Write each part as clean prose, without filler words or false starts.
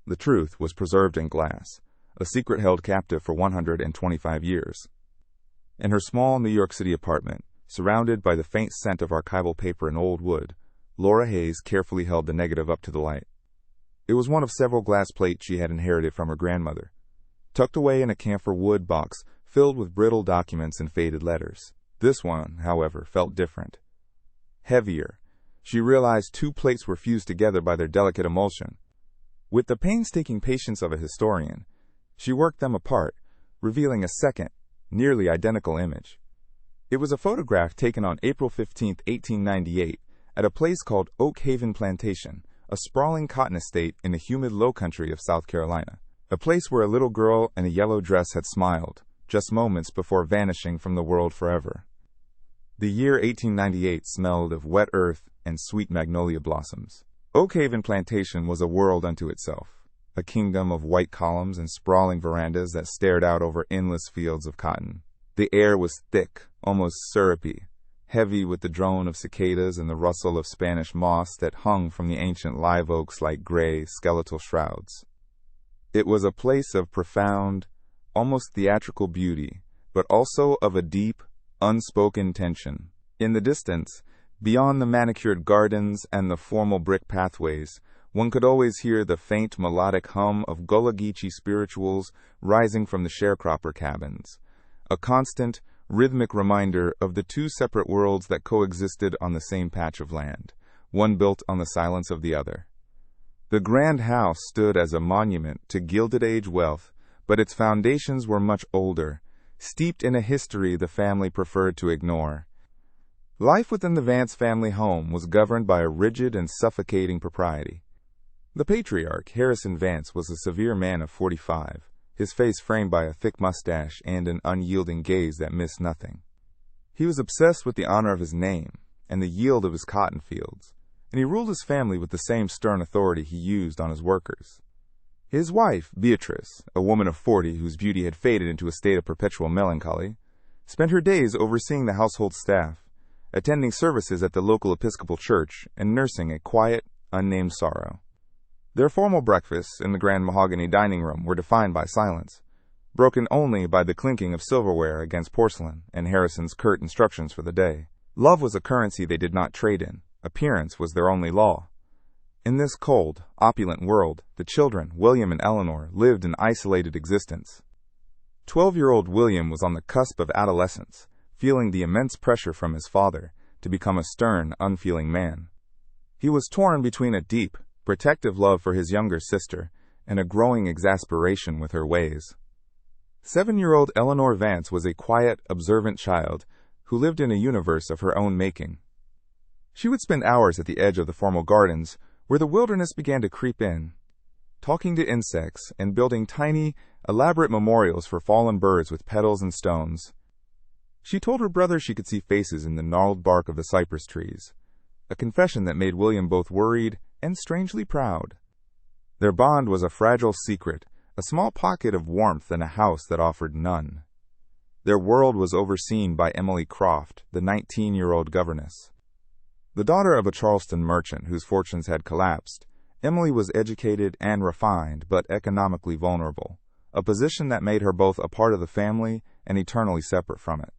The truth was preserved in glass, a secret held captive for 125 years. In her small New York City apartment, surrounded by the faint scent of archival paper and old wood, Laura Hayes carefully held the negative up to the light. It was one of several glass plates she had inherited from her grandmother, tucked away in a camphor wood box filled with brittle documents and faded letters. This one, however, felt different. Heavier. She realized two plates were fused together by their delicate emulsion. With the painstaking patience of a historian, she worked them apart, revealing a second, nearly identical image. It was a photograph taken on April 15, 1898, at a place called Oak Haven Plantation, a sprawling cotton estate in the humid low country of South Carolina. A place where a little girl in a yellow dress had smiled, just moments before vanishing from the world forever. The year 1898 smelled of wet earth and sweet magnolia blossoms. Oak Haven Plantation was a world unto itself, a kingdom of white columns and sprawling verandas that stared out over endless fields of cotton. The air was thick, almost syrupy, heavy with the drone of cicadas and the rustle of Spanish moss that hung from the ancient live oaks like gray, skeletal shrouds. It was a place of profound, almost theatrical beauty, but also of a deep, unspoken tension. In the distance, beyond the manicured gardens and the formal brick pathways, one could always hear the faint melodic hum of Gullah Geechee spirituals rising from the sharecropper cabins, a constant, rhythmic reminder of the two separate worlds that coexisted on the same patch of land, one built on the silence of the other. The grand house stood as a monument to Gilded Age wealth, but its foundations were much older, steeped in a history the family preferred to ignore. Life within the Vance family home was governed by a rigid and suffocating propriety. The patriarch, Harrison Vance, was a severe man of 45, his face framed by a thick mustache and an unyielding gaze that missed nothing. He was obsessed with the honor of his name and the yield of his cotton fields, and he ruled his family with the same stern authority he used on his workers. His wife, Beatrice, a woman of 40 whose beauty had faded into a state of perpetual melancholy, spent her days overseeing the household staff, attending services at the local Episcopal church, and nursing a quiet, unnamed sorrow. Their formal breakfasts in the grand mahogany dining room were defined by silence, broken only by the clinking of silverware against porcelain and Harrison's curt instructions for the day. Love was a currency they did not trade in. Appearance was their only law. In this cold, opulent world, the children, William and Eleanor, lived an isolated existence. 12-year-old William was on the cusp of adolescence, feeling the immense pressure from his father to become a stern, unfeeling man. He was torn between a deep, protective love for his younger sister and a growing exasperation with her ways. 7-year-old Eleanor Vance was a quiet, observant child who lived in a universe of her own making. She would spend hours at the edge of the formal gardens, where the wilderness began to creep in, talking to insects and building tiny, elaborate memorials for fallen birds with petals and stones. She told her brother she could see faces in the gnarled bark of the cypress trees, a confession that made William both worried and strangely proud. Their bond was a fragile secret, a small pocket of warmth in a house that offered none. Their world was overseen by Emily Croft, the 19-year-old governess. The daughter of a Charleston merchant whose fortunes had collapsed, Emily was educated and refined, but economically vulnerable, a position that made her both a part of the family and eternally separate from it.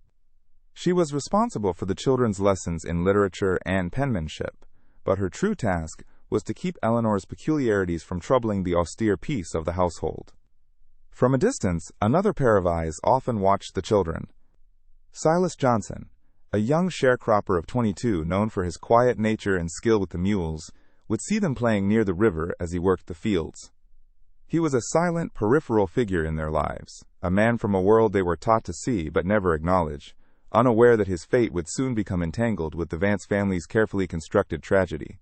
She was responsible for the children's lessons in literature and penmanship, but her true task was to keep Eleanor's peculiarities from troubling the austere peace of the household. From a distance, another pair of eyes often watched the children. Silas Johnson, a young sharecropper of 22 known for his quiet nature and skill with the mules, would see them playing near the river as he worked the fields. He was a silent, peripheral figure in their lives, a man from a world they were taught to see but never acknowledge, unaware that his fate would soon become entangled with the Vance family's carefully constructed tragedy.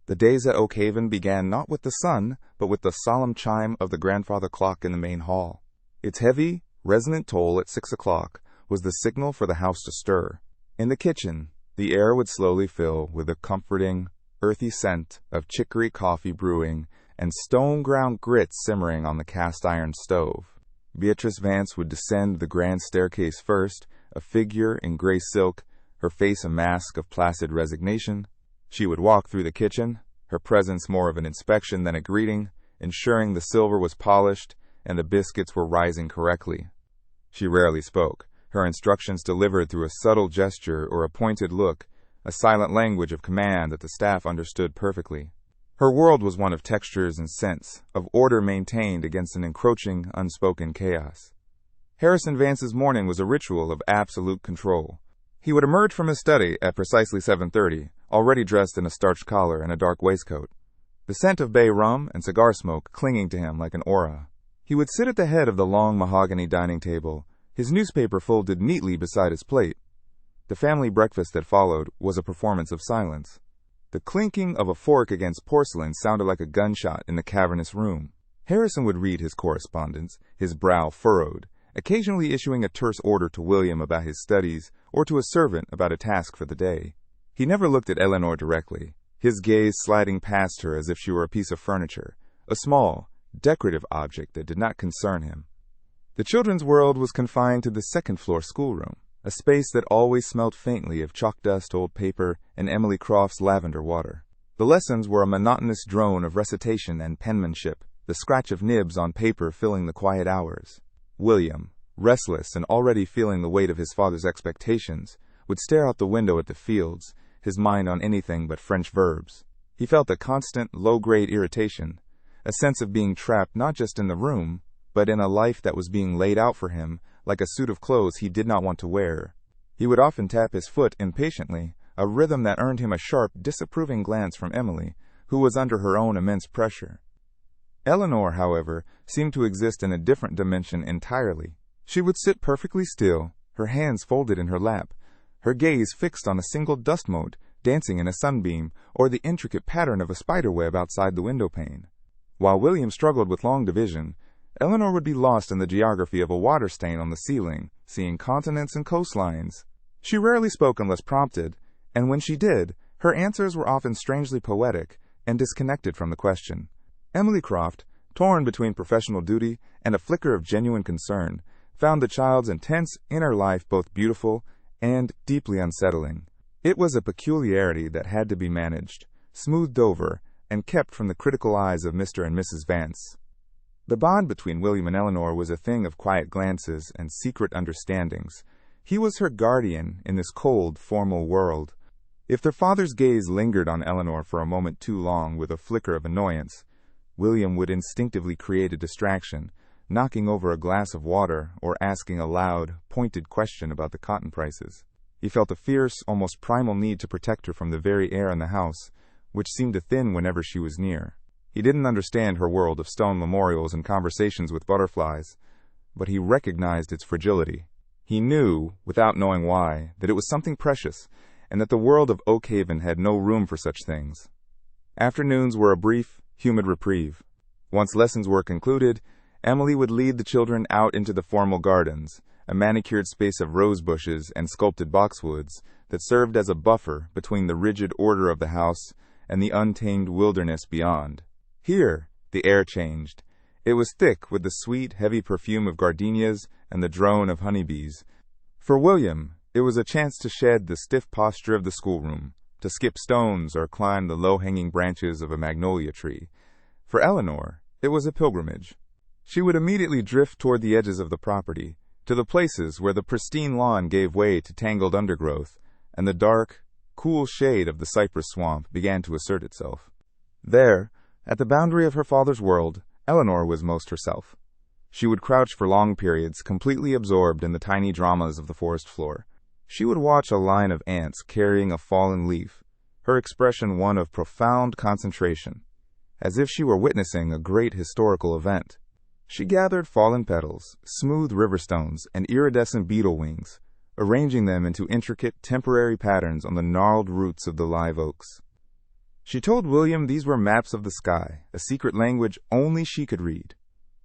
The days at Oak Haven began not with the sun, but with the solemn chime of the grandfather clock in the main hall. Its heavy, resonant toll at 6 o'clock was the signal for the house to stir. In the kitchen, the air would slowly fill with the comforting, earthy scent of chicory coffee brewing and stone-ground grits simmering on the cast-iron stove. Beatrice Vance would descend the grand staircase first, a figure in gray silk, her face a mask of placid resignation. She would walk through the kitchen, her presence more of an inspection than a greeting, ensuring the silver was polished and the biscuits were rising correctly. She rarely spoke, her instructions delivered through a subtle gesture or a pointed look, a silent language of command that the staff understood perfectly. Her world was one of textures and scents, of order maintained against an encroaching, unspoken chaos. Harrison Vance's morning was a ritual of absolute control. He would emerge from his study at precisely 7:30, already dressed in a starched collar and a dark waistcoat, the scent of bay rum and cigar smoke clinging to him like an aura. He would sit at the head of the long mahogany dining table, his newspaper folded neatly beside his plate. The family breakfast that followed was a performance of silence. The clinking of a fork against porcelain sounded like a gunshot in the cavernous room. Harrison would read his correspondence, his brow furrowed, occasionally issuing a terse order to William about his studies or to a servant about a task for the day. He never looked at Eleanor directly, his gaze sliding past her as if she were a piece of furniture, a small, decorative object that did not concern him. The children's world was confined to the second-floor schoolroom, a space that always smelled faintly of chalk dust, old paper, and Emily Croft's lavender water. The lessons were a monotonous drone of recitation and penmanship, the scratch of nibs on paper filling the quiet hours. William, restless and already feeling the weight of his father's expectations, would stare out the window at the fields, his mind on anything but French verbs. He felt a constant, low-grade irritation, a sense of being trapped not just in the room, but in a life that was being laid out for him like a suit of clothes he did not want to wear. He would often tap his foot impatiently, a rhythm that earned him a sharp, disapproving glance from Emily, who was under her own immense pressure. Eleanor, however, seemed to exist in a different dimension entirely. She would sit perfectly still, her hands folded in her lap, her gaze fixed on a single dust mote dancing in a sunbeam or the intricate pattern of a spiderweb outside the window pane. While William struggled with long division, Eleanor would be lost in the geography of a water stain on the ceiling, seeing continents and coastlines. She rarely spoke unless prompted, and when she did, her answers were often strangely poetic and disconnected from the question. Emily Croft, torn between professional duty and a flicker of genuine concern, found the child's intense inner life both beautiful and deeply unsettling. It was a peculiarity that had to be managed, smoothed over, and kept from the critical eyes of Mr. and Mrs. Vance. The bond between William and Eleanor was a thing of quiet glances and secret understandings. He was her guardian in this cold, formal world. If their father's gaze lingered on Eleanor for a moment too long with a flicker of annoyance, William would instinctively create a distraction, knocking over a glass of water or asking a loud, pointed question about the cotton prices. He felt a fierce, almost primal need to protect her from the very air in the house, which seemed to thin whenever she was near. He didn't understand her world of stone memorials and conversations with butterflies, but he recognized its fragility. He knew, without knowing why, that it was something precious, and that the world of Oakhaven had no room for such things. Afternoons were a brief, humid reprieve. Once lessons were concluded, Emily would lead the children out into the formal gardens, a manicured space of rose bushes and sculpted boxwoods that served as a buffer between the rigid order of the house and the untamed wilderness beyond. Here, the air changed. It was thick with the sweet, heavy perfume of gardenias and the drone of honeybees. For William, it was a chance to shed the stiff posture of the schoolroom, to skip stones or climb the low-hanging branches of a magnolia tree. For Eleanor, it was a pilgrimage. She would immediately drift toward the edges of the property, to the places where the pristine lawn gave way to tangled undergrowth, and the dark, cool shade of the cypress swamp began to assert itself. There, at the boundary of her father's world, Eleanor was most herself. She would crouch for long periods, completely absorbed in the tiny dramas of the forest floor. She would watch a line of ants carrying a fallen leaf, her expression one of profound concentration, as if she were witnessing a great historical event. She gathered fallen petals, smooth river stones, and iridescent beetle wings, arranging them into intricate, temporary patterns on the gnarled roots of the live oaks. She told William these were maps of the sky, a secret language only she could read.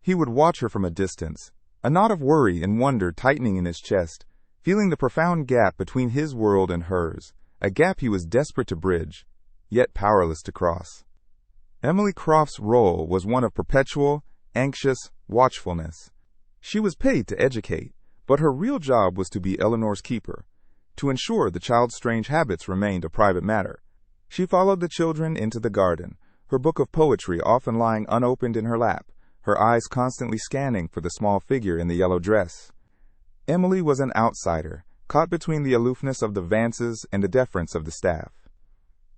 He would watch her from a distance, a knot of worry and wonder tightening in his chest, feeling the profound gap between his world and hers, a gap he was desperate to bridge, yet powerless to cross. Emily Croft's role was one of perpetual, anxious watchfulness. She was paid to educate, but her real job was to be Eleanor's keeper, to ensure the child's strange habits remained a private matter. She followed the children into the garden, her book of poetry often lying unopened in her lap, her eyes constantly scanning for the small figure in the yellow dress. Emily was an outsider, caught between the aloofness of the Vances and the deference of the staff.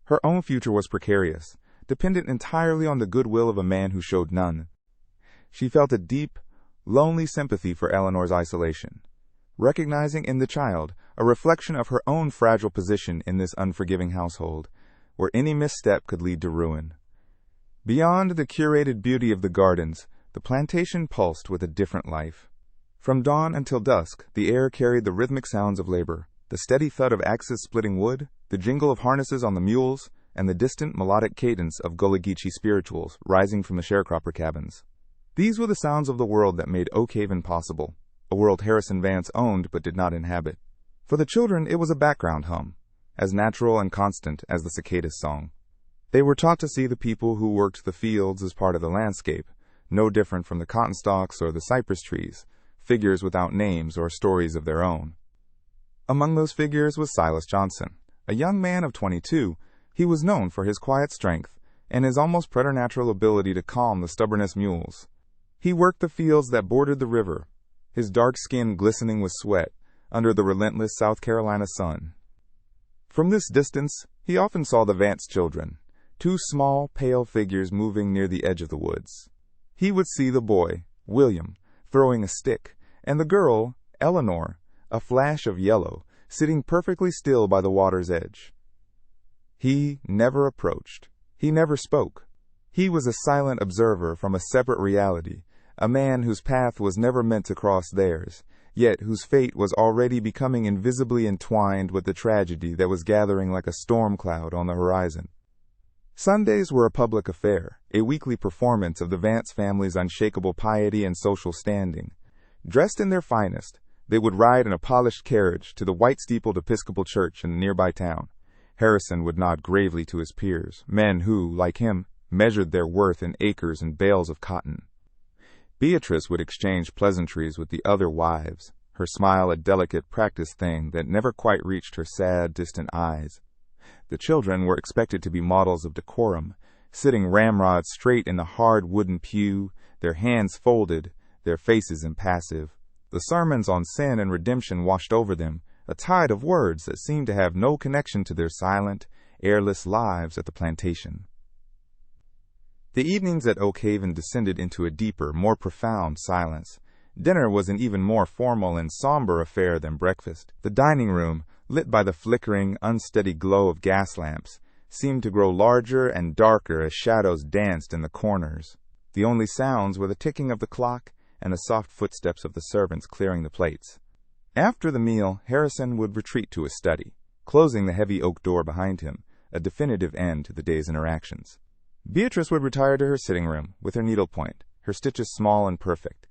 Her own future was precarious, dependent entirely on the goodwill of a man who showed none. She felt a deep, lonely sympathy for Eleanor's isolation, recognizing in the child a reflection of her own fragile position in this unforgiving household, where any misstep could lead to ruin. Beyond the curated beauty of the gardens, the plantation pulsed with a different life. From dawn until dusk, the air carried the rhythmic sounds of labor, the steady thud of axes splitting wood, the jingle of harnesses on the mules, and the distant melodic cadence of Gullah Geechee spirituals rising from the sharecropper cabins. These were the sounds of the world that made Oak Haven possible, a world Harrison Vance owned but did not inhabit. For the children, it was a background hum, as natural and constant as the cicada's song. They were taught to see the people who worked the fields as part of the landscape, no different from the cotton stalks or the cypress trees, figures without names or stories of their own. Among those figures was Silas Johnson, a young man of 22. He was known for his quiet strength and his almost preternatural ability to calm the stubbornest mules. He worked the fields that bordered the river, his dark skin glistening with sweat under the relentless South Carolina sun. From this distance, he often saw the Vance children, two small, pale figures moving near the edge of the woods. He would see the boy, William, throwing a stick, and the girl, Eleanor, a flash of yellow, sitting perfectly still by the water's edge. He never approached. He never spoke. He was a silent observer from a separate reality, a man whose path was never meant to cross theirs, yet whose fate was already becoming invisibly entwined with the tragedy that was gathering like a storm cloud on the horizon. Sundays were a public affair, a weekly performance of the Vance family's unshakable piety and social standing. Dressed in their finest, they would ride in a polished carriage to the white-steepled Episcopal church in the nearby town. Harrison would nod gravely to his peers, men who, like him, measured their worth in acres and bales of cotton. Beatrice would exchange pleasantries with the other wives, her smile a delicate, practiced thing that never quite reached her sad, distant eyes. The children were expected to be models of decorum, sitting ramrod straight in the hard wooden pew, their hands folded, their faces impassive. The sermons on sin and redemption washed over them, a tide of words that seemed to have no connection to their silent, airless lives at the plantation. The evenings at Oak Haven descended into a deeper, more profound silence. Dinner was an even more formal and somber affair than breakfast. The dining room, lit by the flickering, unsteady glow of gas lamps, seemed to grow larger and darker as shadows danced in the corners. The only sounds were the ticking of the clock and the soft footsteps of the servants clearing the plates. After the meal, Harrison would retreat to his study, closing the heavy oak door behind him, a definitive end to the day's interactions. Beatrice would retire to her sitting room, with her needlepoint, her stitches small and perfect,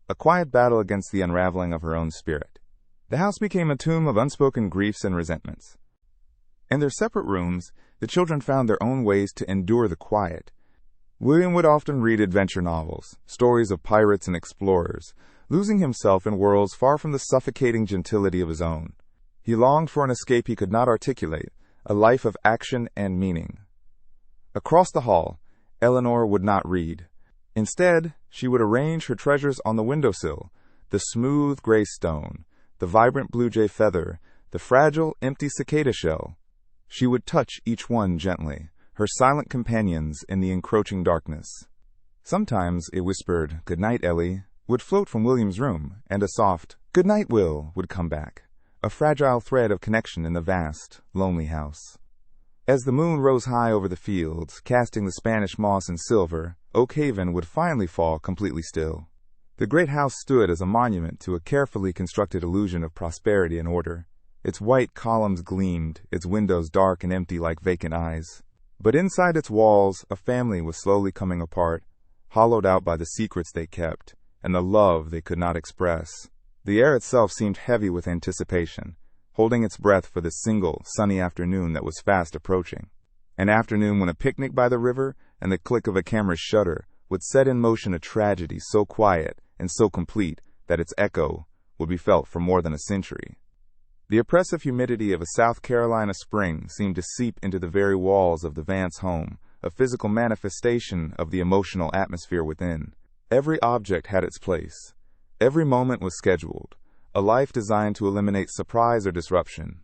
a quiet battle against the unraveling of her own spirit. The house became a tomb of unspoken griefs and resentments. In their separate rooms, the children found their own ways to endure the quiet. William would often read adventure novels, stories of pirates and explorers, losing himself in worlds far from the suffocating gentility of his own. He longed for an escape he could not articulate, a life of action and meaning. Across the hall, Eleanor would not read. Instead, she would arrange her treasures on the windowsill, the smooth gray stone, the vibrant blue jay feather, the fragile, empty cicada shell. She would touch each one gently, her silent companions in the encroaching darkness. Sometimes a whispered, "Good night, Ellie," would float from William's room, and a soft, "Good night, Will," would come back, a fragile thread of connection in the vast, lonely house. As the moon rose high over the fields, casting the Spanish moss and silver, Oak Haven would finally fall completely still. The great house stood as a monument to a carefully constructed illusion of prosperity and order. Its white columns gleamed, its windows dark and empty like vacant eyes. But inside its walls, a family was slowly coming apart, hollowed out by the secrets they kept, and the love they could not express. The air itself seemed heavy with anticipation, holding its breath for the single, sunny afternoon that was fast approaching. An afternoon when a picnic by the river and the click of a camera's shutter would set in motion a tragedy so quiet and so complete that its echo would be felt for more than a century. The oppressive humidity of a South Carolina spring seemed to seep into the very walls of the Vance home, a physical manifestation of the emotional atmosphere within. Every object had its place. Every moment was scheduled, a life designed to eliminate surprise or disruption.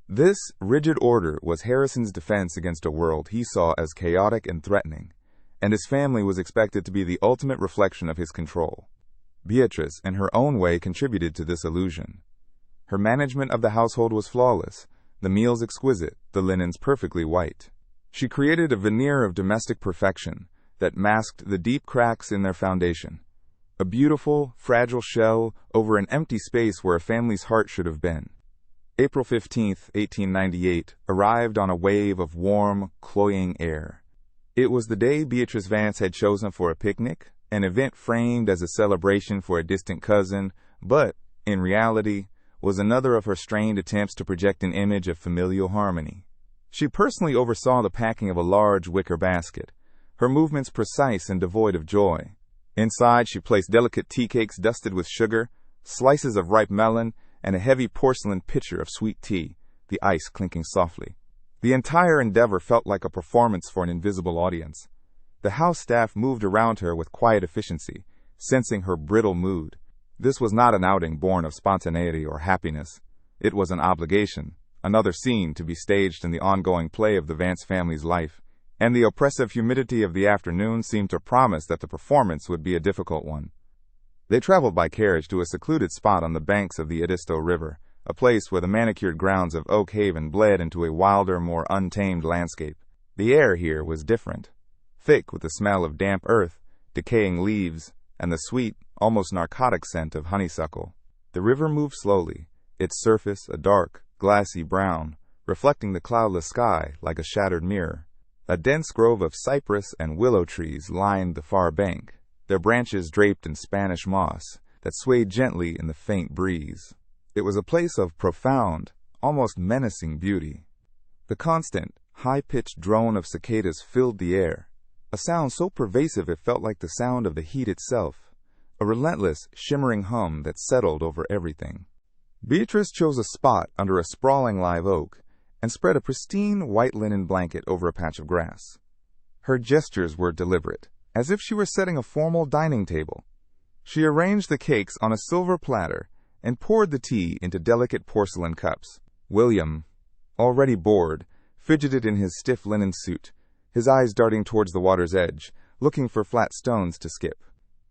This rigid order was Harrison's defense against a world he saw as chaotic and threatening, and his family was expected to be the ultimate reflection of his control. Beatrice, in her own way, contributed to this illusion. Her management of the household was flawless, the meals exquisite, the linens perfectly white. She created a veneer of domestic perfection that masked the deep cracks in their foundation, a beautiful, fragile shell over an empty space where a family's heart should have been. April 15, 1898, arrived on a wave of warm, cloying air. It was the day Beatrice Vance had chosen for a picnic, an event framed as a celebration for a distant cousin, but, in reality, was another of her strained attempts to project an image of familial harmony. She personally oversaw the packing of a large wicker basket, her movements precise and devoid of joy. Inside, she placed delicate tea cakes dusted with sugar, slices of ripe melon, and a heavy porcelain pitcher of sweet tea, the ice clinking softly. The entire endeavor felt like a performance for an invisible audience. The house staff moved around her with quiet efficiency, sensing her brittle mood. This was not an outing born of spontaneity or happiness. It was an obligation, another scene to be staged in the ongoing play of the Vance family's life, and the oppressive humidity of the afternoon seemed to promise that the performance would be a difficult one. They traveled by carriage to a secluded spot on the banks of the Edisto River, a place where the manicured grounds of Oak Haven bled into a wilder, more untamed landscape. The air here was different, thick with the smell of damp earth, decaying leaves, and the sweet, almost narcotic scent of honeysuckle. The river moved slowly, its surface a dark, glassy brown, reflecting the cloudless sky like a shattered mirror. A dense grove of cypress and willow trees lined the far bank, their branches draped in Spanish moss that swayed gently in the faint breeze. It was a place of profound, almost menacing beauty. The constant, high-pitched drone of cicadas filled the air, a sound so pervasive it felt like the sound of the heat itself, a relentless, shimmering hum that settled over everything. Beatrice chose a spot under a sprawling live oak and spread a pristine white linen blanket over a patch of grass. Her gestures were deliberate, as if she were setting a formal dining table. She arranged the cakes on a silver platter and poured the tea into delicate porcelain cups. William, already bored, fidgeted in his stiff linen suit, his eyes darting towards the water's edge, looking for flat stones to skip.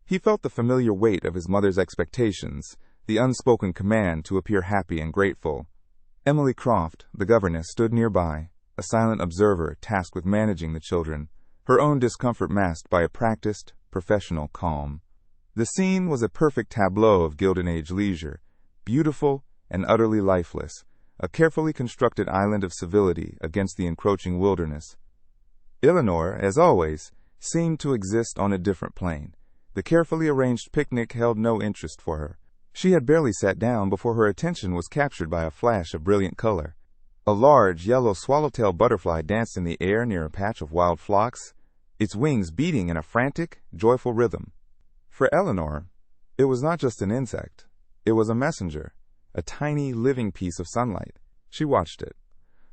He felt the familiar weight of his mother's expectations, the unspoken command to appear happy and grateful. Emily Croft, the governess, stood nearby, a silent observer tasked with managing the children, her own discomfort masked by a practiced, professional calm. The scene was a perfect tableau of Gilded Age leisure, beautiful and utterly lifeless, a carefully constructed island of civility against the encroaching wilderness. Eleanor, as always, seemed to exist on a different plane. The carefully arranged picnic held no interest for her. She had barely sat down before her attention was captured by a flash of brilliant color. A large yellow swallowtail butterfly danced in the air near a patch of wild phlox, its wings beating in a frantic, joyful rhythm. For Eleanor, it was not just an insect. It was a messenger, a tiny, living piece of sunlight. She watched it,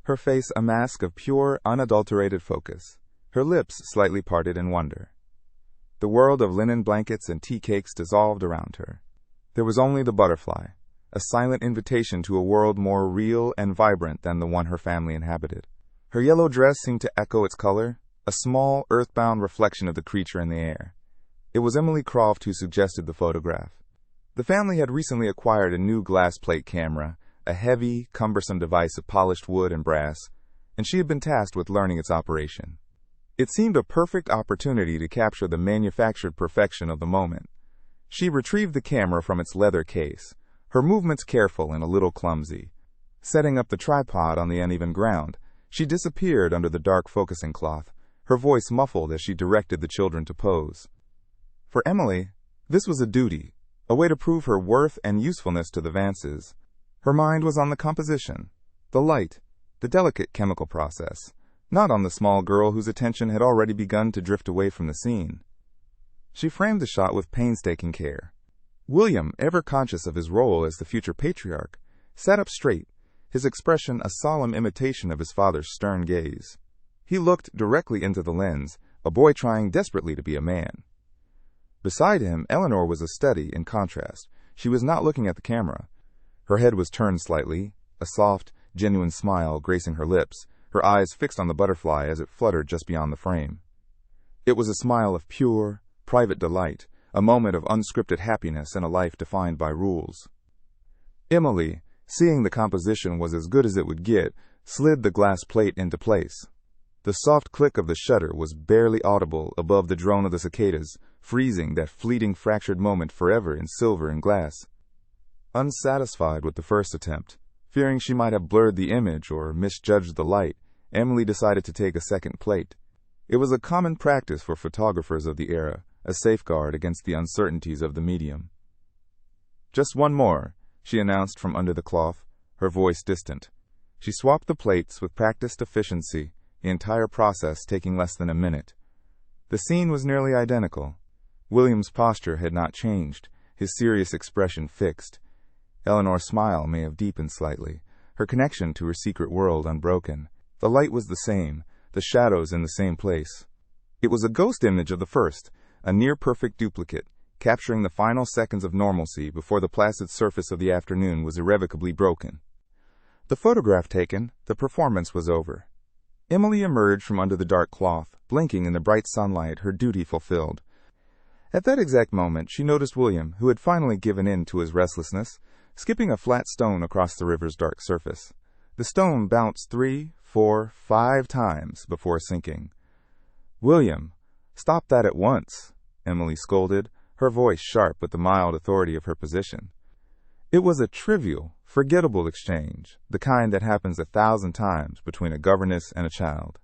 her face a mask of pure, unadulterated focus, her lips slightly parted in wonder. The world of linen blankets and tea cakes dissolved around her. There was only the butterfly, a silent invitation to a world more real and vibrant than the one her family inhabited. Her yellow dress seemed to echo its color, a small, earthbound reflection of the creature in the air. It was Emily Croft who suggested the photograph. The family had recently acquired a new glass plate camera, a heavy, cumbersome device of polished wood and brass, and she had been tasked with learning its operation. It seemed a perfect opportunity to capture the manufactured perfection of the moment. She retrieved the camera from its leather case, her movements careful and a little clumsy. Setting up the tripod on the uneven ground, she disappeared under the dark focusing cloth, her voice muffled as she directed the children to pose. For Emily, this was a duty, a way to prove her worth and usefulness to the Vances. Her mind was on the composition, the light, the delicate chemical process, not on the small girl whose attention had already begun to drift away from the scene. She framed the shot with painstaking care. William, ever conscious of his role as the future patriarch, sat up straight, his expression a solemn imitation of his father's stern gaze. He looked directly into the lens, a boy trying desperately to be a man. Beside him, Eleanor was a study in contrast. She was not looking at the camera. Her head was turned slightly, a soft, genuine smile gracing her lips, her eyes fixed on the butterfly as it fluttered just beyond the frame. It was a smile of pure, private delight, a moment of unscripted happiness in a life defined by rules. Emily, seeing the composition was as good as it would get, slid the glass plate into place. The soft click of the shutter was barely audible above the drone of the cicadas, freezing that fleeting fractured moment forever in silver and glass. Unsatisfied with the first attempt, fearing she might have blurred the image or misjudged the light, Emily decided to take a second plate. It was a common practice for photographers of the era, a safeguard against the uncertainties of the medium. "Just one more," she announced from under the cloth, her voice distant. She swapped the plates with practiced efficiency, the entire process taking less than a minute. The scene was nearly identical. William's posture had not changed, his serious expression fixed. Eleanor's smile may have deepened slightly, her connection to her secret world unbroken. The light was the same, the shadows in the same place. It was a ghost image of the first, a near-perfect duplicate, capturing the final seconds of normalcy before the placid surface of the afternoon was irrevocably broken. The photograph taken, the performance was over. Emily emerged from under the dark cloth, blinking in the bright sunlight, her duty fulfilled. At that exact moment, she noticed William, who had finally given in to his restlessness, skipping a flat stone across the river's dark surface. The stone bounced 3, 4, 5 times before sinking. "William, stop that at once," Emily scolded, her voice sharp with the mild authority of her position. It was a trivial, forgettable exchange, the kind that happens 1,000 times between a governess and a child.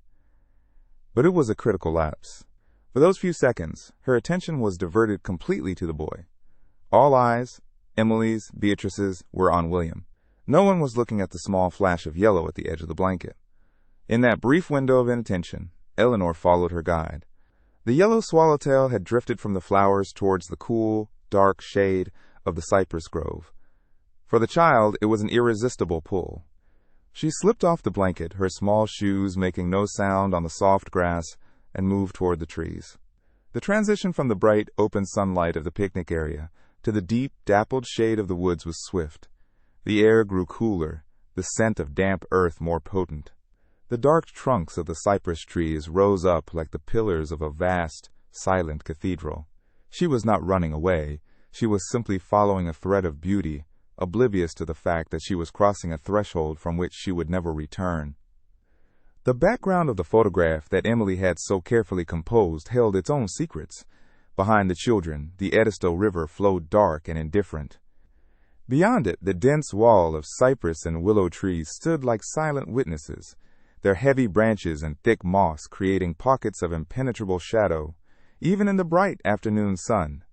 But it was a critical lapse. For those few seconds, her attention was diverted completely to the boy. All eyes, Emily's, Beatrice's, were on William. No one was looking at the small flash of yellow at the edge of the blanket. In that brief window of inattention, Eleanor followed her guide. The yellow swallowtail had drifted from the flowers towards the cool, dark shade of the cypress grove. For the child, it was an irresistible pull. She slipped off the blanket, her small shoes making no sound on the soft grass, and moved toward the trees. The transition from the bright, open sunlight of the picnic area to the deep, dappled shade of the woods was swift. The air grew cooler, the scent of damp earth more potent. The dark trunks of the cypress trees rose up like the pillars of a vast, silent cathedral. She was not running away. She was simply following a thread of beauty, oblivious to the fact that she was crossing a threshold from which she would never return. The background of the photograph that Emily had so carefully composed held its own secrets. Behind the children, the Edisto River flowed dark and indifferent. Beyond it, the dense wall of cypress and willow trees stood like silent witnesses, their heavy branches and thick moss creating pockets of impenetrable shadow, even in the bright afternoon sun.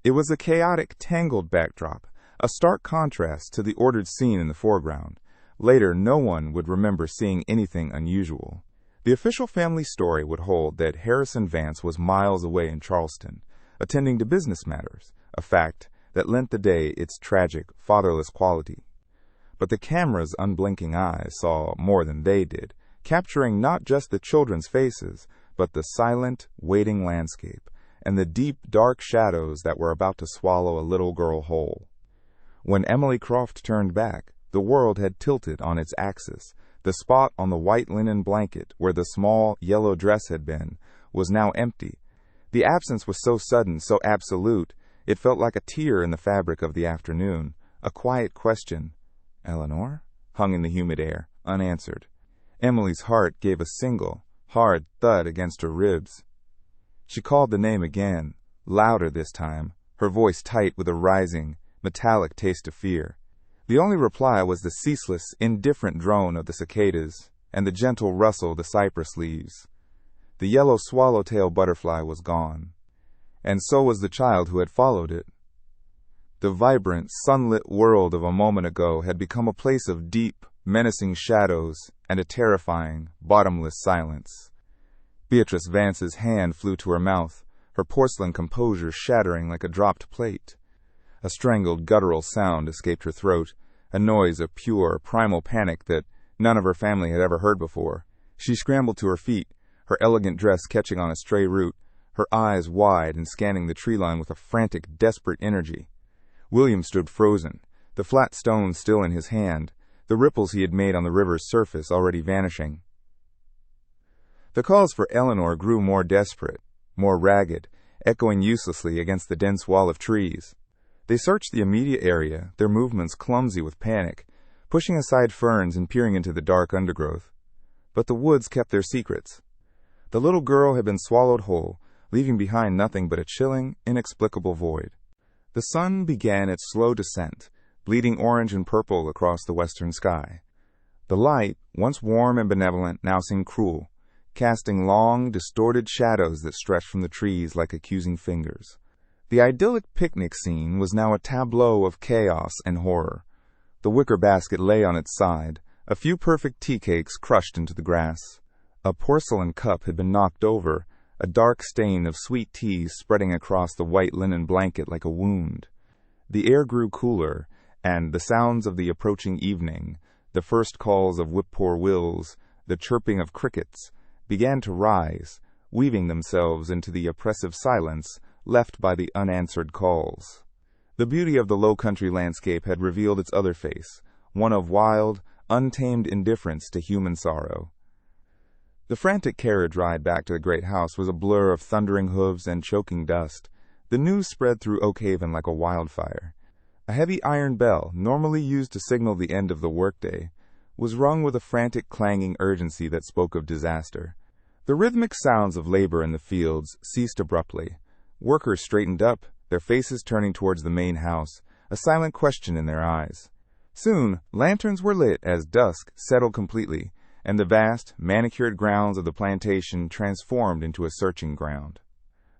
It was a chaotic, tangled backdrop, a stark contrast to the ordered scene in the foreground. Later, no one would remember seeing anything unusual. The official family story would hold that Harrison Vance was miles away in Charleston, attending to business matters, a fact that lent the day its tragic, fatherless quality. But the camera's unblinking eyes saw more than they did, capturing not just the children's faces, but the silent, waiting landscape, and the deep, dark shadows that were about to swallow a little girl whole. When Emily Croft turned back, the world had tilted on its axis. The spot on the white linen blanket where the small, yellow dress had been was now empty. The absence was so sudden, so absolute, it felt like a tear in the fabric of the afternoon. A quiet question, "Eleanor?" hung in the humid air, unanswered. Emily's heart gave a single, hard thud against her ribs. She called the name again, louder this time, her voice tight with a rising, metallic taste of fear. The only reply was the ceaseless, indifferent drone of the cicadas and the gentle rustle of the cypress leaves. The yellow swallowtail butterfly was gone, and so was the child who had followed it. The vibrant, sunlit world of a moment ago had become a place of deep, menacing shadows and a terrifying, bottomless silence. Beatrice Vance's hand flew to her mouth, her porcelain composure shattering like a dropped plate. A strangled, guttural sound escaped her throat, a noise of pure, primal panic that none of her family had ever heard before. She scrambled to her feet, her elegant dress catching on a stray root, her eyes wide and scanning the tree line with a frantic, desperate energy. William stood frozen, the flat stone still in his hand, the ripples he had made on the river's surface already vanishing. The calls for Eleanor grew more desperate, more ragged, echoing uselessly against the dense wall of trees. They searched the immediate area, their movements clumsy with panic, pushing aside ferns and peering into the dark undergrowth. But the woods kept their secrets. The little girl had been swallowed whole, leaving behind nothing but a chilling, inexplicable void. The sun began its slow descent, bleeding orange and purple across the western sky. The light, once warm and benevolent, now seemed cruel, casting long, distorted shadows that stretched from the trees like accusing fingers. The idyllic picnic scene was now a tableau of chaos and horror. The wicker basket lay on its side, a few perfect tea cakes crushed into the grass. A porcelain cup had been knocked over, a dark stain of sweet tea spreading across the white linen blanket like a wound. The air grew cooler, and the sounds of the approaching evening, the first calls of whippoorwills, the chirping of crickets, began to rise, weaving themselves into the oppressive silence left by the unanswered calls. The beauty of the low-country landscape had revealed its other face, one of wild, untamed indifference to human sorrow. The frantic carriage ride back to the great house was a blur of thundering hooves and choking dust. The news spread through Oakhaven like a wildfire. A heavy iron bell, normally used to signal the end of the workday, was rung with a frantic clanging urgency that spoke of disaster. The rhythmic sounds of labor in the fields ceased abruptly. Workers straightened up, their faces turning towards the main house, a silent question in their eyes. Soon, lanterns were lit as dusk settled completely, and the vast, manicured grounds of the plantation transformed into a searching ground.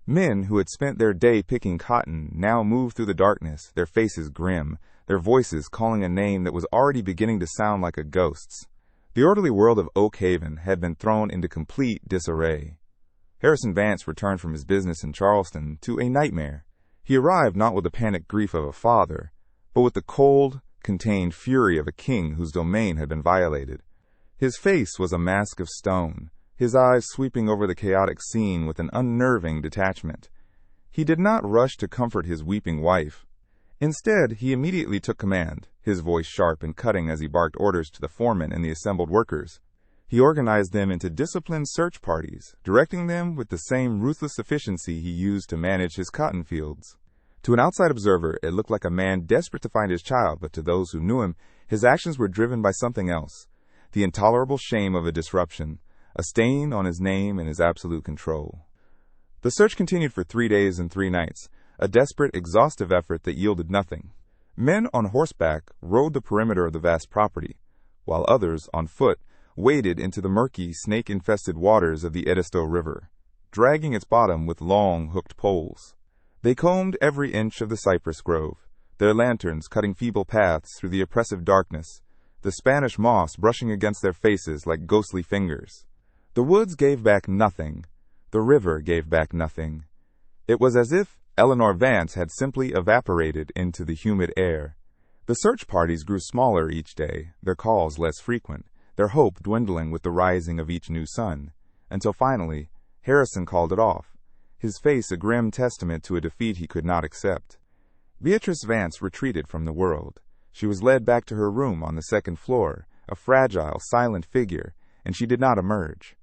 Men who had spent their day picking cotton now moved through the darkness, their faces grim, their voices calling a name that was already beginning to sound like a ghost's. The orderly world of Oakhaven had been thrown into complete disarray. Harrison Vance returned from his business in Charleston to a nightmare. He arrived not with the panicked grief of a father, but with the cold, contained fury of a king whose domain had been violated. His face was a mask of stone, his eyes sweeping over the chaotic scene with an unnerving detachment. He did not rush to comfort his weeping wife. Instead, he immediately took command, his voice sharp and cutting as he barked orders to the foreman and the assembled workers. He organized them into disciplined search parties, directing them with the same ruthless efficiency he used to manage his cotton fields. To an outside observer, it looked like a man desperate to find his child, but to those who knew him, his actions were driven by something else: the intolerable shame of a disruption, a stain on his name and his absolute control. The search continued for 3 days and 3 nights, a desperate, exhaustive effort that yielded nothing. Men on horseback rode the perimeter of the vast property, while others, on foot, waded into the murky, snake-infested waters of the Edisto River, dragging its bottom with long, hooked poles. They combed every inch of the cypress grove, their lanterns cutting feeble paths through the oppressive darkness, the Spanish moss brushing against their faces like ghostly fingers. The woods gave back nothing. The river gave back nothing. It was as if Eleanor Vance had simply evaporated into the humid air. The search parties grew smaller each day, their calls less frequent, their hope dwindling with the rising of each new sun, until finally, Harrison called it off, his face a grim testament to a defeat he could not accept. Beatrice Vance retreated from the world. She was led back to her room on the second floor, a fragile, silent figure, and she did not emerge.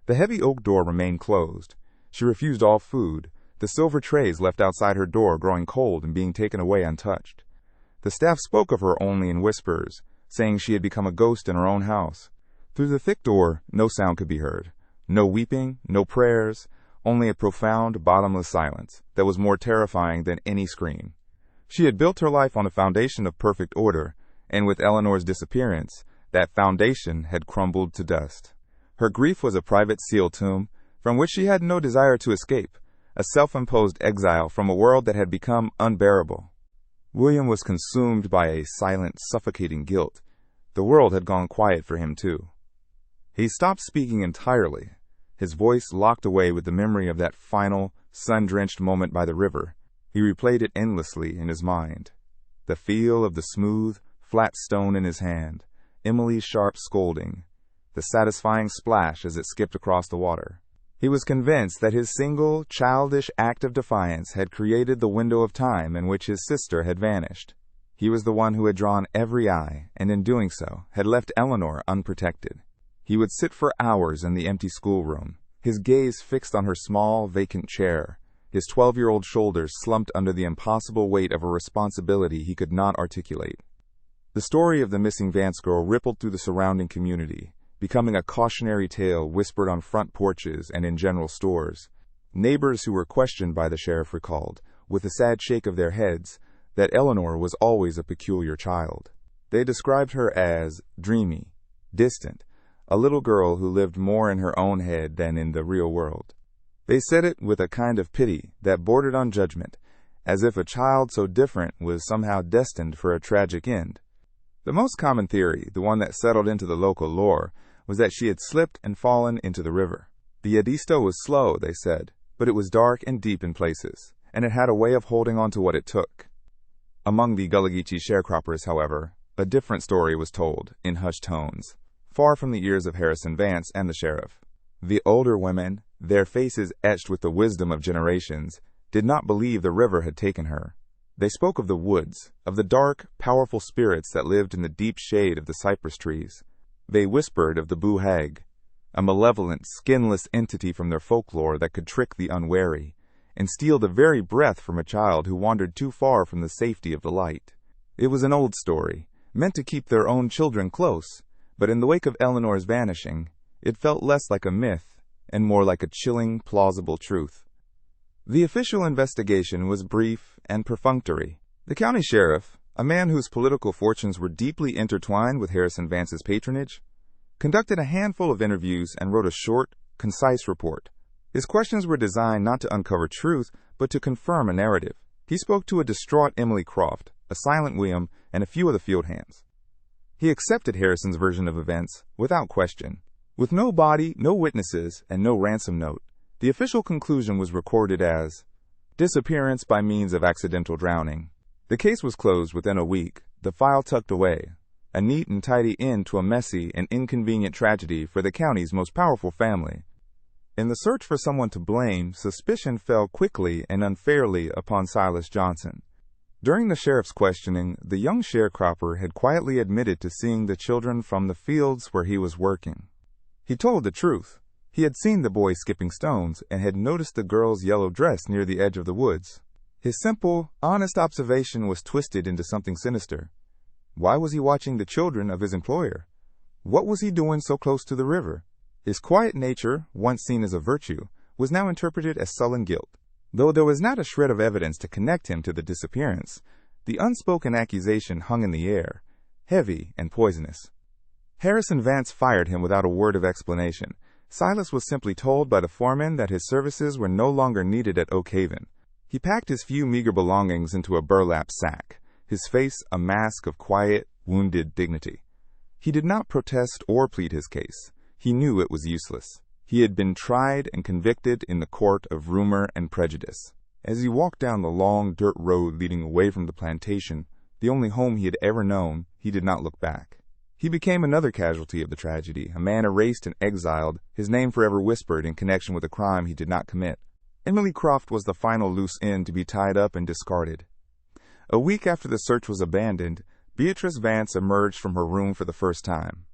The heavy oak door remained closed. She refused all food, the silver trays left outside her door growing cold and being taken away untouched. The staff spoke of her only in whispers, saying she had become a ghost in her own house. Through the thick door, no sound could be heard. No weeping, no prayers, only a profound, bottomless silence that was more terrifying than any scream. She had built her life on a foundation of perfect order, and with Eleanor's disappearance, that foundation had crumbled to dust. Her grief was a private seal tomb from which she had no desire to escape, a self-imposed exile from a world that had become unbearable. William was consumed by a silent, suffocating guilt. The world had gone quiet for him, too. He stopped speaking entirely, his voice locked away with the memory of that final, sun-drenched moment by the river. He replayed it endlessly in his mind. The feel of the smooth, flat stone in his hand, Emily's sharp scolding, the satisfying splash as it skipped across the water. He was convinced that his single, childish act of defiance had created the window of time in which his sister had vanished. He was the one who had drawn every eye, and in doing so, had left Eleanor unprotected. He would sit for hours in the empty schoolroom, his gaze fixed on her small, vacant chair, his 12-year-old shoulders slumped under the impossible weight of a responsibility he could not articulate. The story of the missing Vance girl rippled through the surrounding community, becoming a cautionary tale whispered on front porches and in general stores. Neighbors who were questioned by the sheriff recalled, with a sad shake of their heads, that Eleanor was always a peculiar child. They described her as dreamy, distant, a little girl who lived more in her own head than in the real world. They said it with a kind of pity that bordered on judgment, as if a child so different was somehow destined for a tragic end. The most common theory, the one that settled into the local lore, was that she had slipped and fallen into the river. The Edisto was slow, they said, but it was dark and deep in places, and it had a way of holding on to what it took. Among the Gullah Geechee sharecroppers, however, a different story was told, in hushed tones, far from the ears of Harrison Vance and the sheriff. The older women, their faces etched with the wisdom of generations, did not believe the river had taken her. They spoke of the woods, of the dark, powerful spirits that lived in the deep shade of the cypress trees. They whispered of the Boo-Hag, a malevolent, skinless entity from their folklore that could trick the unwary, and steal the very breath from a child who wandered too far from the safety of the light. It was an old story, meant to keep their own children close, but in the wake of Eleanor's vanishing, it felt less like a myth and more like a chilling, plausible truth. The official investigation was brief and perfunctory. The county sheriff, a man whose political fortunes were deeply intertwined with Harrison Vance's patronage, conducted a handful of interviews and wrote a short, concise report. His questions were designed not to uncover truth, but to confirm a narrative. He spoke to a distraught Emily Croft, a silent William, and a few of the field hands. He accepted Harrison's version of events without question. With no body, no witnesses, and no ransom note, the official conclusion was recorded as disappearance by means of accidental drowning. The case was closed within a week, the file tucked away, a neat and tidy end to a messy and inconvenient tragedy for the county's most powerful family. In the search for someone to blame, suspicion fell quickly and unfairly upon Silas Johnson. During the sheriff's questioning, the young sharecropper had quietly admitted to seeing the children from the fields where he was working. He told the truth. He had seen the boy skipping stones and had noticed the girl's yellow dress near the edge of the woods. His simple, honest observation was twisted into something sinister. Why was he watching the children of his employer? What was he doing so close to the river? His quiet nature, once seen as a virtue, was now interpreted as sullen guilt. Though there was not a shred of evidence to connect him to the disappearance, the unspoken accusation hung in the air, heavy and poisonous. Harrison Vance fired him without a word of explanation. Silas was simply told by the foreman that his services were no longer needed at Oak Haven. He packed his few meager belongings into a burlap sack, his face a mask of quiet, wounded dignity. He did not protest or plead his case. He knew it was useless. He had been tried and convicted in the court of rumor and prejudice. As he walked down the long dirt road leading away from the plantation, the only home he had ever known, he did not look back. He became another casualty of the tragedy, a man erased and exiled, his name forever whispered in connection with a crime he did not commit. Emily Croft was the final loose end to be tied up and discarded. A week after the search was abandoned, Beatrice Vance emerged from her room for the first time.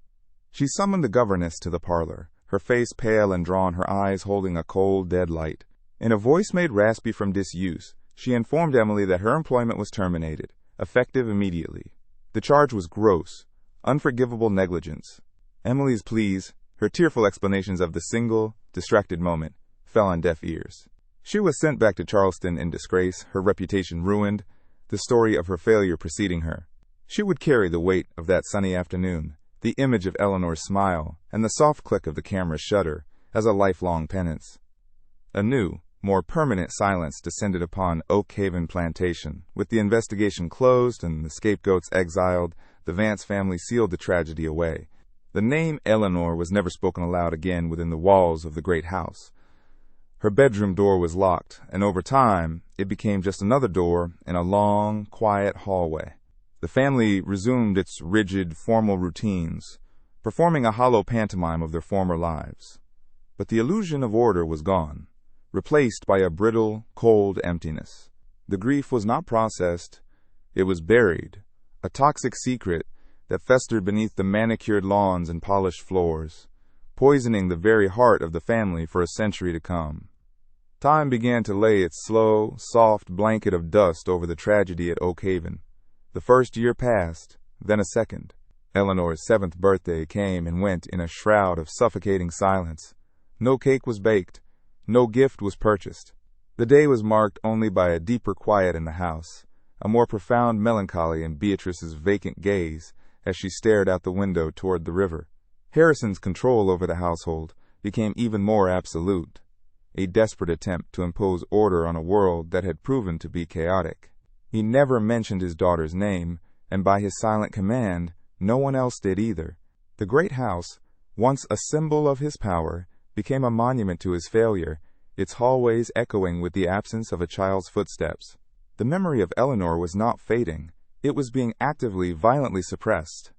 She summoned the governess to the parlor, her face pale and drawn, her eyes holding a cold, dead light. In a voice made raspy from disuse, she informed Emily that her employment was terminated, effective immediately. The charge was gross, unforgivable negligence. Emily's pleas, her tearful explanations of the single, distracted moment, fell on deaf ears. She was sent back to Charleston in disgrace, her reputation ruined, the story of her failure preceding her. She would carry the weight of that sunny afternoon, the image of Eleanor's smile, and the soft click of the camera's shutter, as a lifelong penance. A new, more permanent silence descended upon Oak Haven Plantation. With the investigation closed and the scapegoats exiled, the Vance family sealed the tragedy away. The name Eleanor was never spoken aloud again within the walls of the great house. Her bedroom door was locked, and over time, it became just another door in a long, quiet hallway. The family resumed its rigid, formal routines, performing a hollow pantomime of their former lives. But the illusion of order was gone, replaced by a brittle, cold emptiness. The grief was not processed, it was buried, a toxic secret that festered beneath the manicured lawns and polished floors, poisoning the very heart of the family for a century to come. Time began to lay its slow, soft blanket of dust over the tragedy at Oak Haven. The first year passed, then a second. Eleanor's 7th birthday came and went in a shroud of suffocating silence. No cake was baked, no gift was purchased. The day was marked only by a deeper quiet in the house, a more profound melancholy in Beatrice's vacant gaze as she stared out the window toward the river. Harrison's control over the household became even more absolute, a desperate attempt to impose order on a world that had proven to be chaotic. He never mentioned his daughter's name, and by his silent command, no one else did either. The great house, once a symbol of his power, became a monument to his failure, its hallways echoing with the absence of a child's footsteps. The memory of Eleanor was not fading, it was being actively, violently suppressed.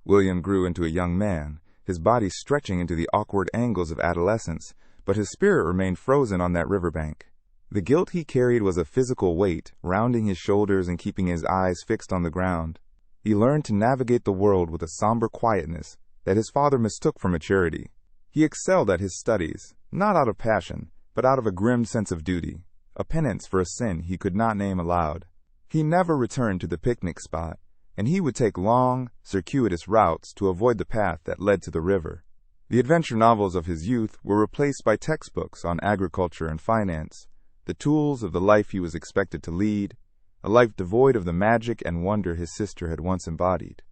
William grew into a young man, his body stretching into the awkward angles of adolescence, but his spirit remained frozen on that riverbank. The guilt he carried was a physical weight, rounding his shoulders and keeping his eyes fixed on the ground. He learned to navigate the world with a somber quietness that his father mistook for maturity. He excelled at his studies, not out of passion, but out of a grim sense of duty, a penance for a sin he could not name aloud. He never returned to the picnic spot, and he would take long, circuitous routes to avoid the path that led to the river. The adventure novels of his youth were replaced by textbooks on agriculture and finance, the tools of the life he was expected to lead, a life devoid of the magic and wonder his sister had once embodied.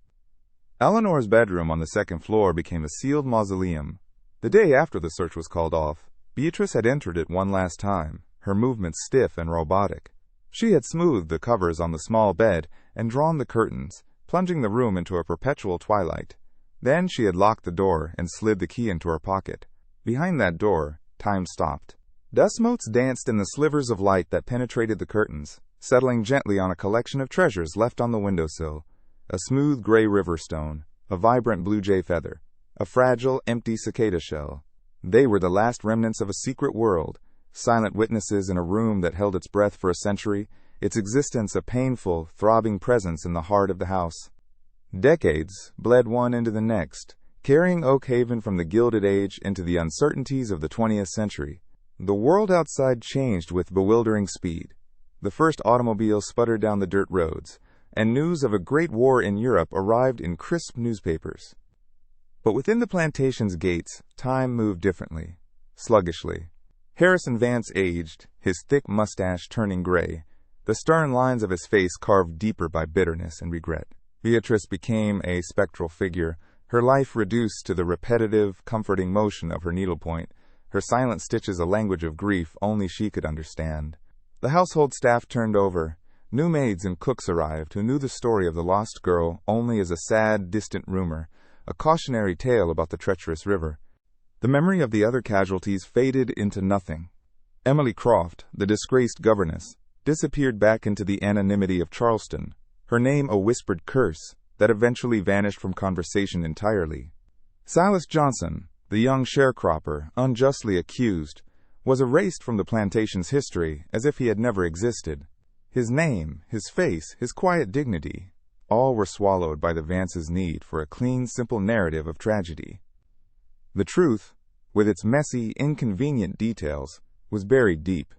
Eleanor's bedroom on the 2nd floor became a sealed mausoleum. The day after the search was called off, Beatrice had entered it one last time, her movements stiff and robotic. She had smoothed the covers on the small bed and drawn the curtains, plunging the room into a perpetual twilight. Then she had locked the door and slid the key into her pocket. Behind that door, time stopped. Dust motes danced in the slivers of light that penetrated the curtains, settling gently on a collection of treasures left on the windowsill. A smooth gray river stone, a vibrant blue jay feather, a fragile, empty cicada shell. They were the last remnants of a secret world, silent witnesses in a room that held its breath for a century, its existence a painful, throbbing presence in the heart of the house. Decades bled one into the next, carrying Oak Haven from the Gilded Age into the uncertainties of the 20th century. The world outside changed with bewildering speed. The first automobile sputtered down the dirt roads, and news of a great war in Europe arrived in crisp newspapers. But within the plantation's gates, time moved differently, sluggishly. Harrison Vance aged, his thick mustache turning gray, the stern lines of his face carved deeper by bitterness and regret. Beatrice became a spectral figure, her life reduced to the repetitive, comforting motion of her needlepoint, her silent stitches a language of grief only she could understand. The household staff turned over. New maids and cooks arrived who knew the story of the lost girl only as a sad, distant rumor, a cautionary tale about the treacherous river. The memory of the other casualties faded into nothing. Emily Croft, the disgraced governess, disappeared back into the anonymity of Charleston, her name a whispered curse that eventually vanished from conversation entirely. Silas Johnson, the young sharecropper, unjustly accused, was erased from the plantation's history as if he had never existed. His name, his face, his quiet dignity, all were swallowed by the Vances' need for a clean, simple narrative of tragedy. The truth, with its messy, inconvenient details, was buried deep.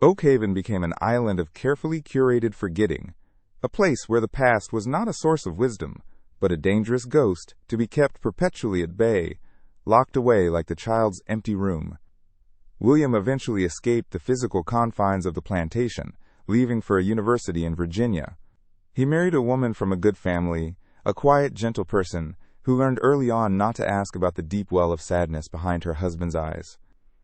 Oak Haven became an island of carefully curated forgetting, a place where the past was not a source of wisdom, but a dangerous ghost to be kept perpetually at bay, locked away like the child's empty room. William eventually escaped the physical confines of the plantation, leaving for a university in Virginia. He married a woman from a good family, a quiet, gentle person, who learned early on not to ask about the deep well of sadness behind her husband's eyes.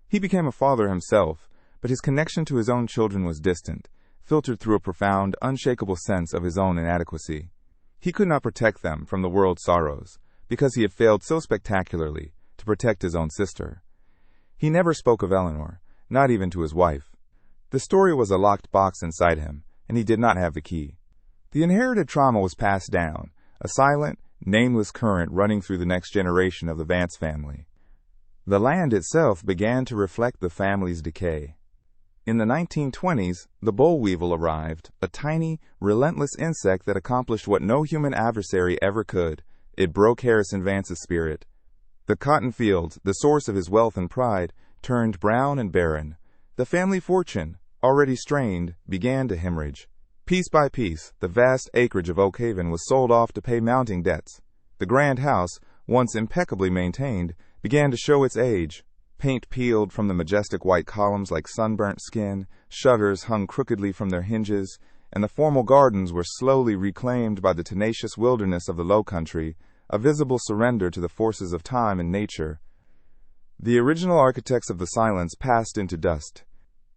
He became a father himself, but his connection to his own children was distant, filtered through a profound, unshakable sense of his own inadequacy. He could not protect them from the world's sorrows, because he had failed so spectacularly to protect his own sister. He never spoke of Eleanor, not even to his wife. The story was a locked box inside him, and he did not have the key. The inherited trauma was passed down, a silent, nameless current running through the next generation of the Vance family. The land itself began to reflect the family's decay. In the 1920s, the boll weevil arrived, a tiny, relentless insect that accomplished what no human adversary ever could. It broke Harrison Vance's spirit. The cotton fields, the source of his wealth and pride, turned brown and barren. The family fortune, already strained, began to hemorrhage. Piece by piece, the vast acreage of Oak Haven was sold off to pay mounting debts. The grand house, once impeccably maintained, began to show its age. Paint peeled from the majestic white columns like sunburnt skin, shutters hung crookedly from their hinges, and the formal gardens were slowly reclaimed by the tenacious wilderness of the Low Country, a visible surrender to the forces of time and nature. The original architects of the silence passed into dust.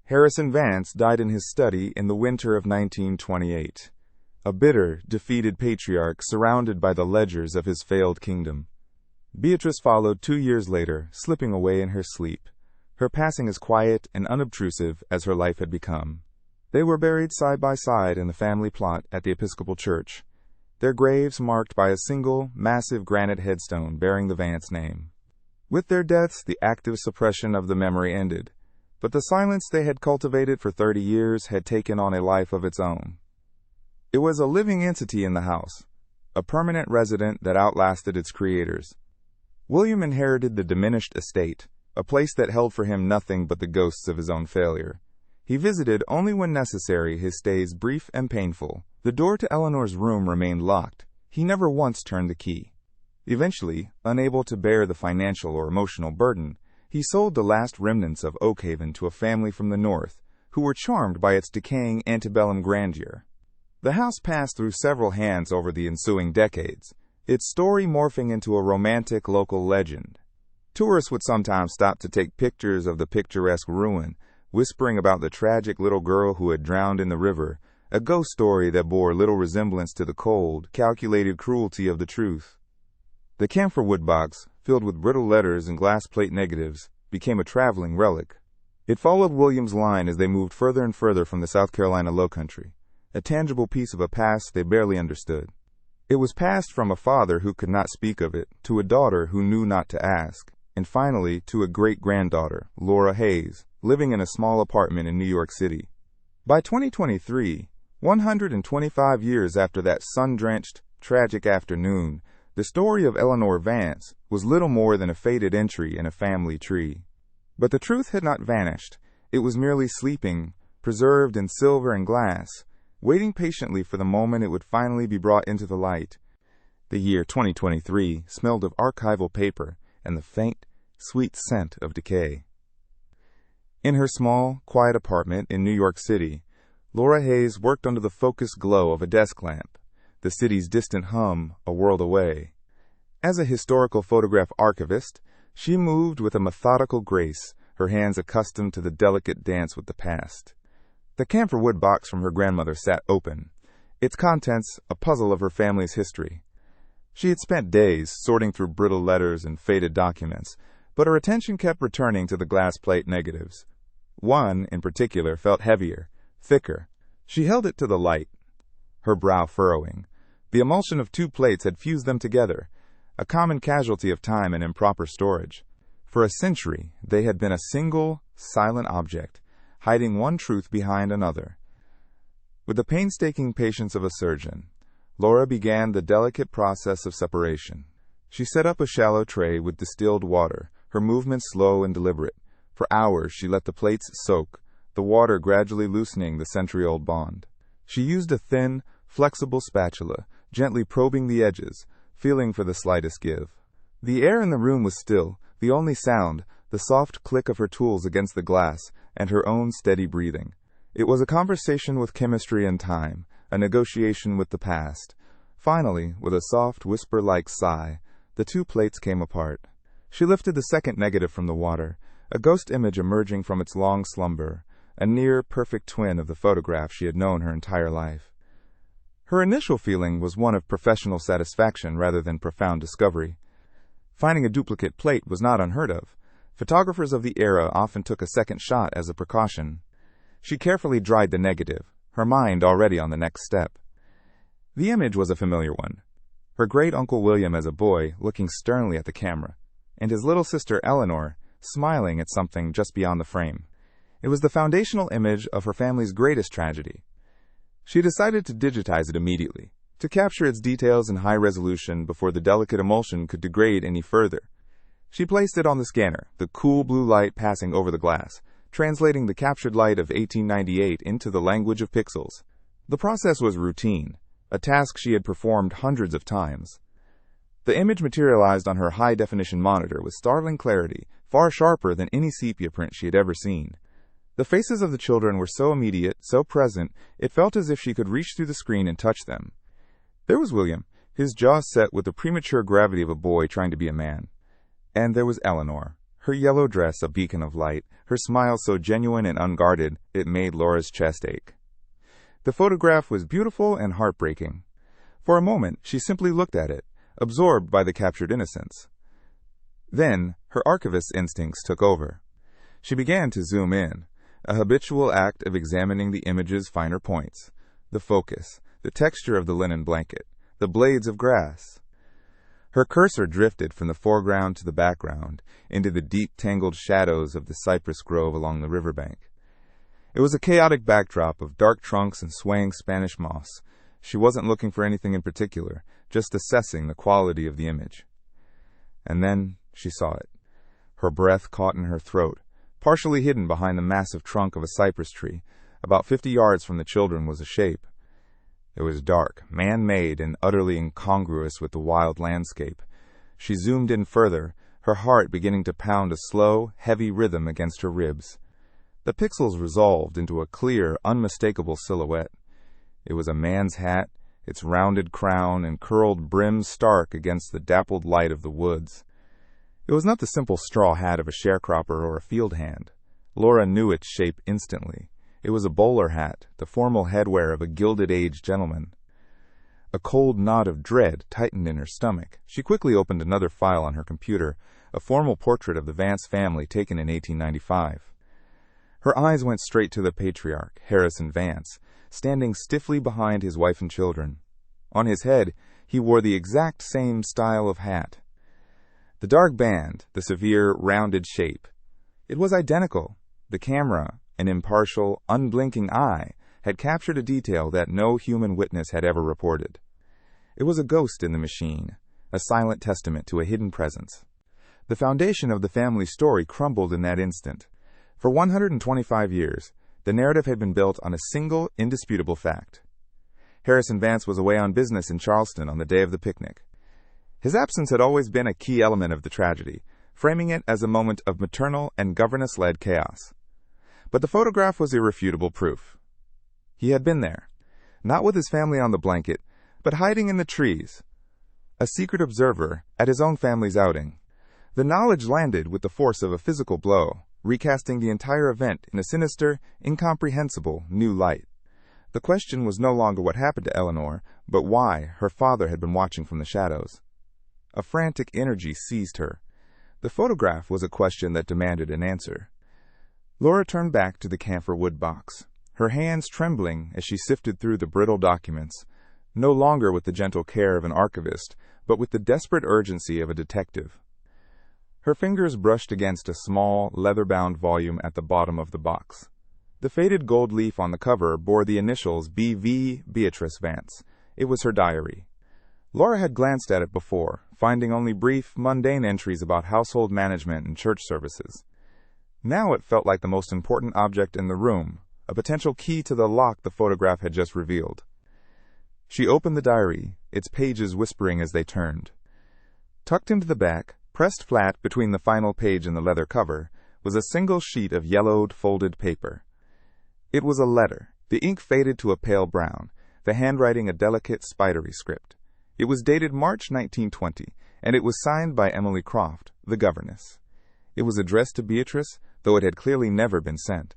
Harrison Vance died in his study in the winter of 1928, a bitter, defeated patriarch surrounded by the ledgers of his failed kingdom. Beatrice followed 2 years later, slipping away in her sleep, her passing as quiet and unobtrusive as her life had become. They were buried side by side in the family plot at the Episcopal Church, their graves marked by a single, massive granite headstone bearing the Vance name. With their deaths, the active suppression of the memory ended, but the silence they had cultivated for 30 years had taken on a life of its own. It was a living entity in the house, a permanent resident that outlasted its creators. William inherited the diminished estate, a place that held for him nothing but the ghosts of his own failure. He visited only when necessary, his stays brief and painful. The door to Eleanor's room remained locked. He never once turned the key. Eventually, unable to bear the financial or emotional burden, he sold the last remnants of Oak Haven to a family from the north, who were charmed by its decaying antebellum grandeur. The house passed through several hands over the ensuing decades, its story morphing into a romantic local legend. Tourists would sometimes stop to take pictures of the picturesque ruin, whispering about the tragic little girl who had drowned in the river, a ghost story that bore little resemblance to the cold, calculated cruelty of the truth. The camphor wood box, filled with brittle letters and glass plate negatives, became a traveling relic. It followed William's line as they moved further and further from the South Carolina Lowcountry, a tangible piece of a past they barely understood. It was passed from a father who could not speak of it, to a daughter who knew not to ask, and finally to a great-granddaughter, Laura Hayes, living in a small apartment in New York City. By 2023, 125 years after that sun-drenched, tragic afternoon, the story of Eleanor Vance was little more than a faded entry in a family tree. But the truth had not vanished. It was merely sleeping, preserved in silver and glass, waiting patiently for the moment it would finally be brought into the light. The year 2023 smelled of archival paper and the faint, sweet scent of decay. In her small, quiet apartment in New York City, Laura Hayes worked under the focused glow of a desk lamp, the city's distant hum a world away. As a historical photograph archivist, she moved with a methodical grace, her hands accustomed to the delicate dance with the past. The camphor wood box from her grandmother sat open, its contents a puzzle of her family's history. She had spent days sorting through brittle letters and faded documents, but her attention kept returning to the glass plate negatives. One, in particular, felt heavier, thicker. She held it to the light, her brow furrowing. The emulsion of 2 plates had fused them together, a common casualty of time and improper storage. For a century, they had been a single, silent object, hiding one truth behind another. With the painstaking patience of a surgeon, Laura began the delicate process of separation. She set up a shallow tray with distilled water, her movements slow and deliberate. For hours she let the plates soak, the water gradually loosening the century-old bond. She used a thin, flexible spatula, gently probing the edges, feeling for the slightest give. The air in the room was still, the only sound, the soft click of her tools against the glass, and her own steady breathing. It was a conversation with chemistry and time, a negotiation with the past. Finally, with a soft, whisper-like sigh, the 2 plates came apart. She lifted the second negative from the water, a ghost image emerging from its long slumber, a near-perfect twin of the photograph she had known her entire life. Her initial feeling was one of professional satisfaction rather than profound discovery. Finding a duplicate plate was not unheard of. Photographers of the era often took a second shot as a precaution. She carefully dried the negative, her mind already on the next step. The image was a familiar one. her great-uncle William as a boy looking sternly at the camera, and his little sister Eleanor smiling at something just beyond the frame. It was the foundational image of her family's greatest tragedy. She decided to digitize it immediately, to capture its details in high resolution before the delicate emulsion could degrade any further. She placed it on the scanner, the cool blue light passing over the glass, translating the captured light of 1898 into the language of pixels. The process was routine, a task she had performed hundreds of times. The image materialized on her high-definition monitor with startling clarity, far sharper than any sepia print she had ever seen. The faces of the children were so immediate, so present, it felt as if she could reach through the screen and touch them. There was William, his jaw set with the premature gravity of a boy trying to be a man. And there was Eleanor, her yellow dress a beacon of light, her smile so genuine and unguarded it made Laura's chest ache. The photograph was beautiful and heartbreaking. For a moment, she simply looked at it, absorbed by the captured innocence. Then, her archivist's instincts took over. She began to zoom in, a habitual act of examining the image's finer points, the focus, the texture of the linen blanket, the blades of grass. Her cursor drifted from the foreground to the background, into the deep tangled shadows of the cypress grove along the riverbank. It was a chaotic backdrop of dark trunks and swaying Spanish moss. She wasn't looking for anything in particular, just assessing the quality of the image. And then she saw it. Her breath caught in her throat. Partially hidden behind the massive trunk of a cypress tree, about 50 yards from the children was a shape. It was dark, man-made, and utterly incongruous with the wild landscape. She zoomed in further, her heart beginning to pound a slow, heavy rhythm against her ribs. The pixels resolved into a clear, unmistakable silhouette. It was a man's hat, its rounded crown and curled brim stark against the dappled light of the woods. It was not the simple straw hat of a sharecropper or a field hand. Laura knew its shape instantly. It was a bowler hat, the formal headwear of a gilded-age gentleman. A cold knot of dread tightened in her stomach. She quickly opened another file on her computer, a formal portrait of the Vance family taken in 1895. Her eyes went straight to the patriarch, Harrison Vance, standing stiffly behind his wife and children. On his head, he wore the exact same style of hat. The dark band, the severe, rounded shape. It was identical. The camera, an impartial, unblinking eye, had captured a detail that no human witness had ever reported. It was a ghost in the machine, a silent testament to a hidden presence. The foundation of the family story crumbled in that instant. For 125 years, the narrative had been built on a single, indisputable fact. Harrison Vance was away on business in Charleston on the day of the picnic. His absence had always been a key element of the tragedy, framing it as a moment of maternal and governess-led chaos. But the photograph was irrefutable proof. He had been there, not with his family on the blanket, but hiding in the trees, a secret observer at his own family's outing. The knowledge landed with the force of a physical blow, recasting the entire event in a sinister, incomprehensible new light. The question was no longer what happened to Eleanor, but why her father had been watching from the shadows. A frantic energy seized her. The photograph was a question that demanded an answer. Laura turned back to the camphor wood box, her hands trembling as she sifted through the brittle documents, no longer with the gentle care of an archivist, but with the desperate urgency of a detective. Her fingers brushed against a small, leather-bound volume at the bottom of the box. The faded gold leaf on the cover bore the initials B.V. Beatrice Vance. It was her diary. Laura had glanced at it before, finding only brief, mundane entries about household management and church services. Now it felt like the most important object in the room, a potential key to the lock the photograph had just revealed. She opened the diary, its pages whispering as they turned. Tucked into the back, pressed flat between the final page and the leather cover, was a single sheet of yellowed, folded paper. It was a letter, the ink faded to a pale brown, the handwriting a delicate, spidery script. It was dated March 1920, and it was signed by Emily Croft, the governess. It was addressed to Beatrice, though it had clearly never been sent.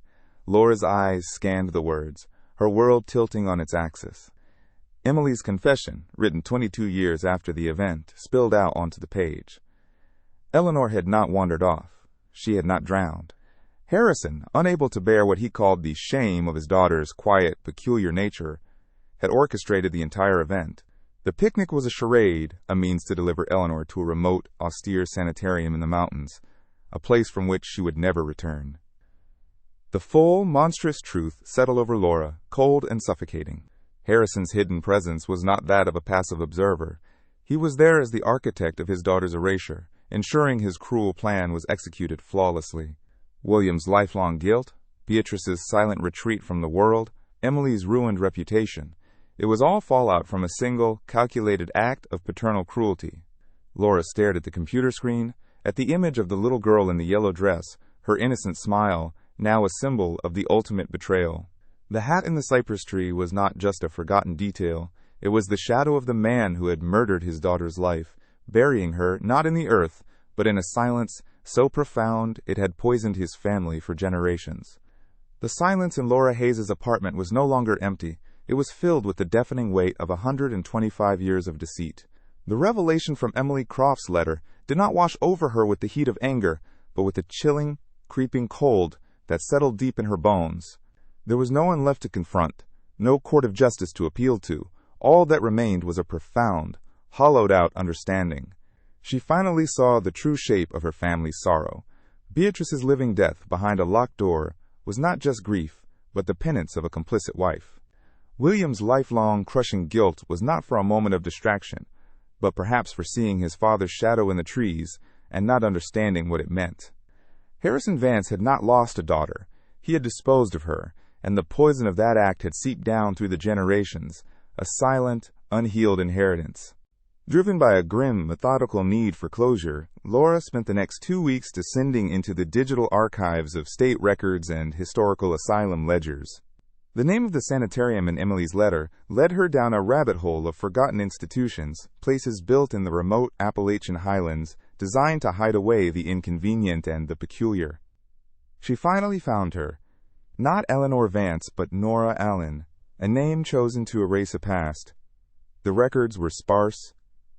Laura's eyes scanned the words, her world tilting on its axis. Emily's confession, written 22 years after the event, spilled out onto the page. Eleanor had not wandered off. She had not drowned. Harrison, unable to bear what he called the shame of his daughter's quiet, peculiar nature, had orchestrated the entire event. The picnic was a charade, a means to deliver Eleanor to a remote, austere sanitarium in the mountains, a place from which she would never return. The full, monstrous truth settled over Laura, cold and suffocating. Harrison's hidden presence was not that of a passive observer. He was there as the architect of his daughter's erasure, ensuring his cruel plan was executed flawlessly. William's lifelong guilt, Beatrice's silent retreat from the world, Emily's ruined reputation. It was all fallout from a single, calculated act of paternal cruelty. Laura stared at the computer screen, at the image of the little girl in the yellow dress, her innocent smile, now a symbol of the ultimate betrayal. The hat in the cypress tree was not just a forgotten detail. It was the shadow of the man who had murdered his daughter's life, burying her not in the earth, but in a silence so profound it had poisoned his family for generations. The silence in Laura Hayes's apartment was no longer empty. It was filled with the deafening weight of 125 years of deceit. The revelation from Emily Croft's letter did not wash over her with the heat of anger, but with a chilling, creeping cold that settled deep in her bones. There was no one left to confront, no court of justice to appeal to. All that remained was a profound, hollowed-out understanding. She finally saw the true shape of her family's sorrow. Beatrice's living death behind a locked door was not just grief, but the penance of a complicit wife. William's lifelong, crushing guilt was not for a moment of distraction, but perhaps for seeing his father's shadow in the trees and not understanding what it meant. Harrison Vance had not lost a daughter. He had disposed of her, and the poison of that act had seeped down through the generations, a silent, unhealed inheritance. Driven by a grim, methodical need for closure, Laura spent the next 2 weeks descending into the digital archives of state records and historical asylum ledgers. The name of the sanitarium in Emily's letter led her down a rabbit hole of forgotten institutions, places built in the remote Appalachian highlands, designed to hide away the inconvenient and the peculiar. She finally found her. Not Eleanor Vance, but Nora Allen, a name chosen to erase a past. The records were sparse,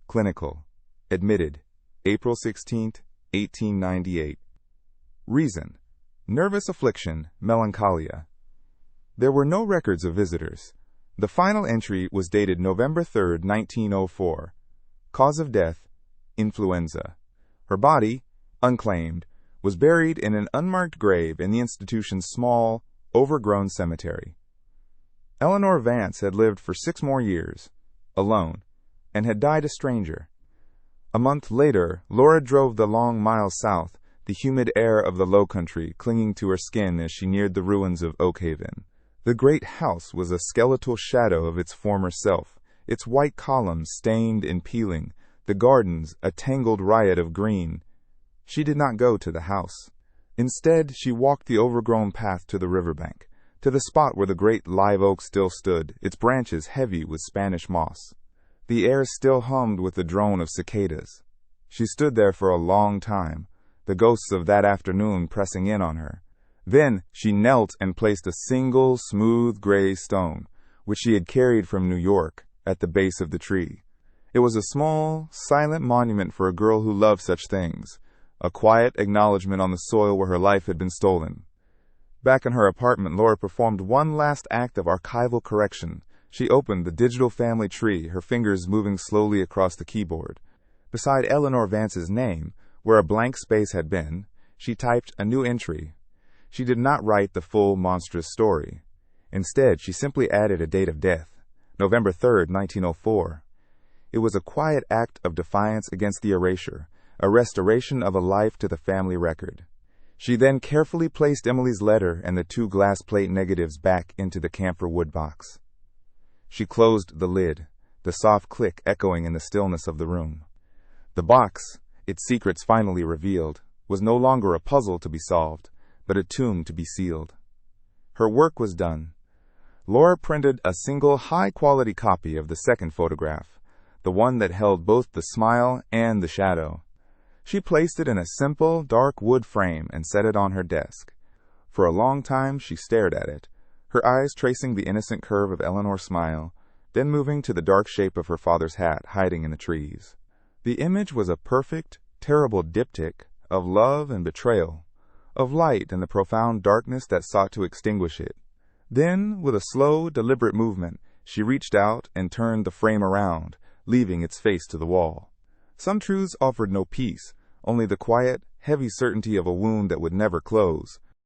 clinical. Admitted, April 16, 1898. Reason: nervous affliction, melancholia. There were no records of visitors. The final entry was dated November 3, 1904. Cause of death: influenza. Her body, unclaimed, was buried in an unmarked grave in the institution's small, overgrown cemetery. Eleanor Vance had lived for 6 more years, alone, and had died a stranger. A month later, Laura drove the long miles south, the humid air of the low country clinging to her skin as she neared the ruins of Oakhaven. The great house was a skeletal shadow of its former self, its white columns stained and peeling, the gardens a tangled riot of green. She did not go to the house. Instead, she walked the overgrown path to the riverbank, to the spot where the great live oak still stood, its branches heavy with Spanish moss. The air still hummed with the drone of cicadas. She stood there for a long time, the ghosts of that afternoon pressing in on her. Then she knelt and placed a single smooth gray stone, which she had carried from New York, at the base of the tree. It was a small, silent monument for a girl who loved such things, a quiet acknowledgement on the soil where her life had been stolen. Back in her apartment, Laura performed one last act of archival correction. She opened the digital family tree, her fingers moving slowly across the keyboard. Beside Eleanor Vance's name, where a blank space had been, she typed a new entry. She did not write the full monstrous story. Instead, she simply added a date of death, November 3, 1904. It was a quiet act of defiance against the erasure, a restoration of a life to the family record. She then carefully placed Emily's letter and the 2 glass plate negatives back into the camphor wood box. She closed the lid, the soft click echoing in the stillness of the room. The box, its secrets finally revealed, was no longer a puzzle to be solved, but a tomb to be sealed. Her work was done. Laura printed a single high-quality copy of the second photograph, the one that held both the smile and the shadow. She placed it in a simple, dark wood frame and set it on her desk. For a long time she stared at it, her eyes tracing the innocent curve of Eleanor's smile, then moving to the dark shape of her father's hat hiding in the trees. The image was a perfect, terrible diptych of love and betrayal, of light and the profound darkness that sought to extinguish it. Then, with a slow, deliberate movement, she reached out and turned the frame around, leaving its face to the wall. Some truths offered no peace, only the quiet, heavy certainty of a wound that would never close.